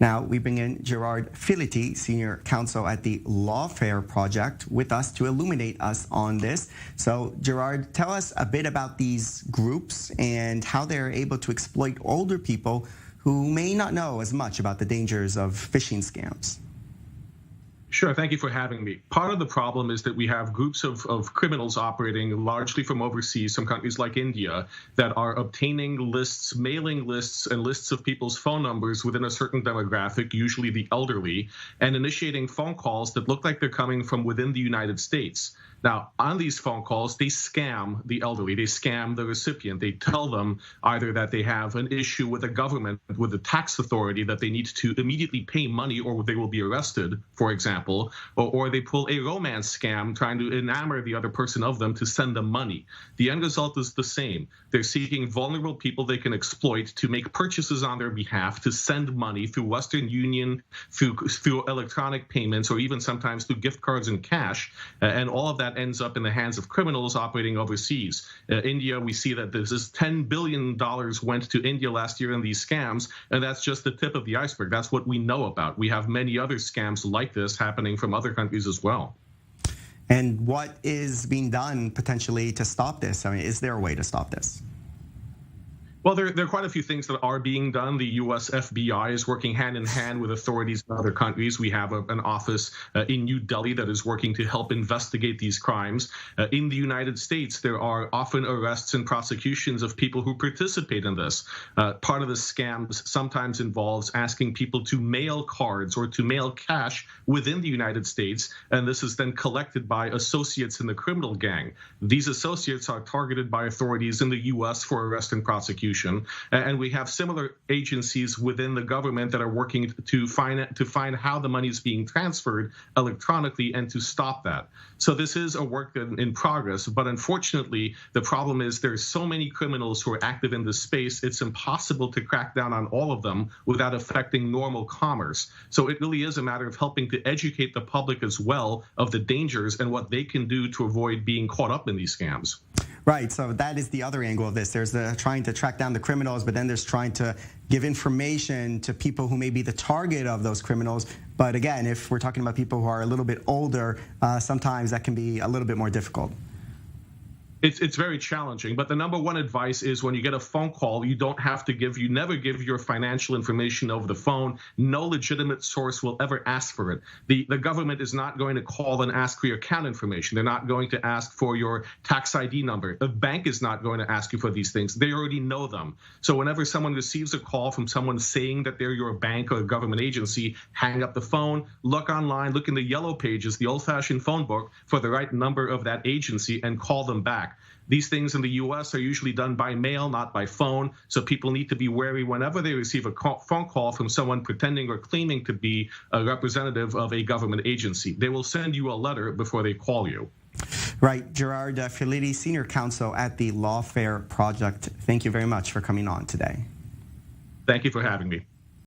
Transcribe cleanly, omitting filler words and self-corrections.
Now, we bring in Gerard Filitti, Senior Counsel at the Lawfare Project, with us to illuminate us on this. So, Gerard, tell us a bit about these groups and how they're able to exploit older people who may not know as much about the dangers of phishing scams. Sure. Thank you for having me. Part of the problem is that we have groups of criminals operating largely from overseas, some countries like India, that are obtaining lists, mailing lists, and lists of people's phone numbers within a certain demographic, usually the elderly, and initiating phone calls that look like they're coming from within the United States. Now, on these phone calls, they scam the elderly. They scam the recipient. They tell them either that they have an issue with the government, with the tax authority, that they need to immediately pay money or they will be arrested, for example, or they pull a romance scam trying to enamor the other person of them to send them money. The end result is the same. They're seeking vulnerable people they can exploit to make purchases on their behalf, to send money through Western Union, through electronic payments, or even sometimes through gift cards and cash, and all of that ends up in the hands of criminals operating overseas. India, we see that this is $10 billion went to India last year in these scams, and that's just the tip of the iceberg. That's what we know about. We have many other scams like this happening from other countries as well. And what is being done potentially to stop this? I mean, is there a way to stop this? Well, there are quite a few things that are being done. The U.S. FBI is working hand in hand with authorities in other countries. We have an office in New Delhi that is working to help investigate these crimes. In the United States, there are often arrests and prosecutions of people who participate in this. Part of the scams sometimes involves asking people to mail cards or to mail cash within the United States, and this is then collected by associates in the criminal gang. These associates are targeted by authorities in the U.S. for arrest and prosecution. And we have similar agencies within the government that are working to find how the money is being transferred electronically and to stop that. So this is a work in progress. But unfortunately, the problem is there's so many criminals who are active in this space, it's impossible to crack down on all of them without affecting normal commerce. So it really is a matter of helping to educate the public as well of the dangers and what they can do to avoid being caught up in these scams. Right, so that is the other angle of this. There's the trying to track down the criminals, but then there's trying to give information to people who may be the target of those criminals. But again, if we're talking about people who are a little bit older, sometimes that can be a little bit more difficult. It's very challenging, but the number one advice is when you get a phone call, you never give your financial information over the phone. No legitimate source will ever ask for it. The government is not going to call and ask for your account information. They're not going to ask for your tax ID number. A bank is not going to ask you for these things. They already know them. So whenever someone receives a call from someone saying that they're your bank or a government agency, hang up the phone, look online, look in the yellow pages, the old-fashioned phone book for the right number of that agency and call them back. These things in the U.S. are usually done by mail, not by phone, so people need to be wary whenever they receive a phone call from someone pretending or claiming to be a representative of a government agency. They will send you a letter before they call you. Right. Gerard Filitti, Senior Counsel at the Lawfare Project. Thank you very much for coming on today. Thank you for having me.